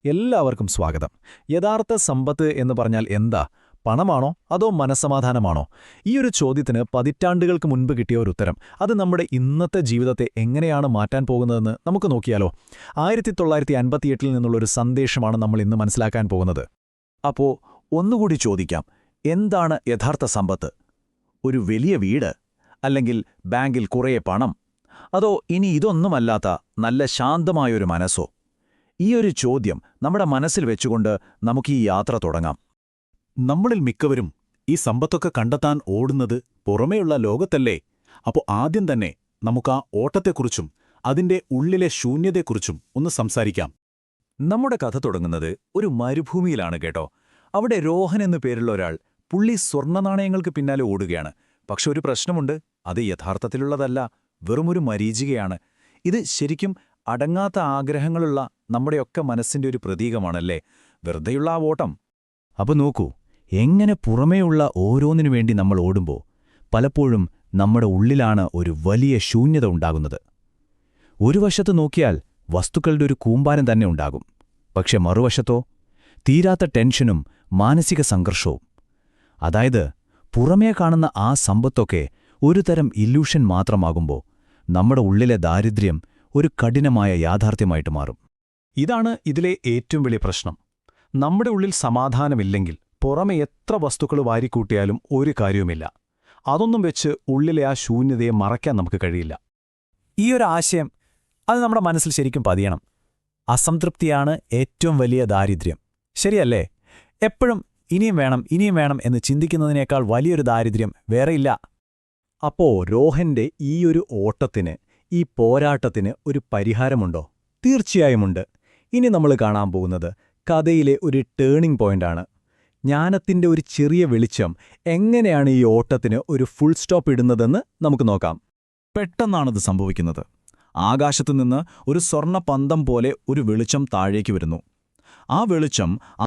എല്ലാവർക്കും സ്വാഗതം. യഥാർത്ഥ സമ്പത്ത് എന്ന് പറഞ്ഞാൽ എന്താ? പണമാണോ അതോ മനസ്സമാധാനമാണോ? ഈയൊരു ചോദ്യത്തിന് പതിറ്റാണ്ടുകൾക്ക് മുൻപ് കിട്ടിയ ഒരു ഉത്തരം അത് നമ്മുടെ ഇന്നത്തെ ജീവിതത്തെ എങ്ങനെയാണ് മാറ്റാൻ പോകുന്നതെന്ന് നമുക്ക് നോക്കിയാലോ. 1958 നിന്നുള്ളൊരു സന്ദേശമാണ് നമ്മൾ ഇന്ന് മനസ്സിലാക്കാൻ പോകുന്നത്. അപ്പോ ഒന്നുകൂടി ചോദിക്കാം, എന്താണ് യഥാർത്ഥ സമ്പത്ത്? ഒരു വലിയ വീട്, അല്ലെങ്കിൽ ബാങ്കിൽ കുറേ പണം, അതോ ഇനി ഇതൊന്നുമല്ലാത്ത നല്ല ശാന്തമായൊരു മനസ്സോ? ഈയൊരു ചോദ്യം നമ്മുടെ മനസ്സിൽ വെച്ചുകൊണ്ട് നമുക്ക് ഈ യാത്ര തുടങ്ങാം. നമ്മളിൽ മിക്കവരും ഈ സമ്പത്തൊക്കെ കണ്ടെത്താൻ ഓടുന്നത് പുറമേയുള്ള ലോകത്തല്ലേ? അപ്പോൾ ആദ്യം തന്നെ നമുക്കാ ഓട്ടത്തെക്കുറിച്ചും അതിന്റെ ഉള്ളിലെ ശൂന്യതയെക്കുറിച്ചും ഒന്ന് സംസാരിക്കാം. നമ്മുടെ കഥ തുടങ്ങുന്നത് ഒരു മരുഭൂമിയിലാണ് കേട്ടോ. അവിടെ രോഹൻ എന്നു പേരുള്ള ഒരാൾ, പുള്ളി സ്വർണ്ണനാണയങ്ങൾക്ക് പിന്നാലെ ഓടുകയാണ്. പക്ഷെ ഒരു പ്രശ്നമുണ്ട്, അത് യഥാർത്ഥത്തിലുള്ളതല്ല, വെറുമൊരു മരീചികയാണ്. ഇത് ശരിക്കും അടങ്ങാത്ത ആഗ്രഹങ്ങളുള്ള നമ്മുടെയൊക്കെ മനസ്സിന്റെ ഒരു പ്രതീകമാണല്ലേ, വെറുതെയുള്ള ആ ഓട്ടം. അപ്പോൾ നോക്കൂ, എങ്ങനെ പുറമേയുള്ള ഓരോന്നിനു വേണ്ടി നമ്മൾ ഓടുമ്പോൾ പലപ്പോഴും നമ്മുടെ ഉള്ളിലാണ് ഒരു വലിയ ശൂന്യത ഉണ്ടാകുന്നത്. ഒരു വശത്ത് നോക്കിയാൽ വസ്തുക്കളുടെ ഒരു കൂമ്പാരം തന്നെ ഉണ്ടാകും, പക്ഷെ മറുവശത്തോ തീരാത്ത ടെൻഷനും മാനസിക സംഘർഷവും. അതായത് പുറമേ കാണുന്ന ആ സമ്പത്തൊക്കെ ഒരു തരം ഇല്യൂഷൻ മാത്രമാകുമ്പോൾ നമ്മുടെ ഉള്ളിലെ ദാരിദ്ര്യം ഒരു കഠിനമായ യാഥാർത്ഥ്യമായിട്ട് മാറും. ഇതാണ് ഇതിലെ ഏറ്റവും വലിയ പ്രശ്നം. നമ്മുടെ ഉള്ളിൽ സമാധാനമില്ലെങ്കിൽ പുറമെ എത്ര വസ്തുക്കൾ വാരിക്കൂട്ടിയാലും ഒരു കാര്യവുമില്ല. അതൊന്നും വെച്ച് ഉള്ളിലെ ആ ശൂന്യതയെ മറയ്ക്കാൻ നമുക്ക് കഴിയില്ല. ഈയൊരു ആശയം അത് നമ്മുടെ മനസ്സിൽ ശരിക്കും പതിയണം. അസംതൃപ്തിയാണ് ഏറ്റവും വലിയ ദാരിദ്ര്യം, ശരിയല്ലേ? എപ്പോഴും ഇനിയും വേണം എന്ന് ചിന്തിക്കുന്നതിനേക്കാൾ വലിയൊരു ദാരിദ്ര്യം വേറെയില്ല. അപ്പോ രോഹന്റെ ഈയൊരു ഓട്ടത്തിന്, ഈ പോരാട്ടത്തിന് ഒരു പരിഹാരമുണ്ടോ? തീർച്ചയായുമുണ്ട്. ഇനി നമ്മൾ കാണാൻ പോകുന്നത് കഥയിലെ ഒരു ടേണിംഗ് പോയിന്റാണ്. ജ്ഞാനത്തിന്റെ ഒരു ചെറിയ വെളിച്ചം എങ്ങനെയാണ് ഈ ഓട്ടത്തിന് ഒരു ഫുൾ സ്റ്റോപ്പ് ഇടുന്നതെന്ന് നമുക്ക് നോക്കാം. പെട്ടെന്നാണത് സംഭവിക്കുന്നത്. ആകാശത്തുനിന്ന് ഒരു സ്വർണ്ണ പന്തം പോലെ ഒരു വെളിച്ചം താഴേക്ക് വരുന്നു. ആ വെളിച്ചം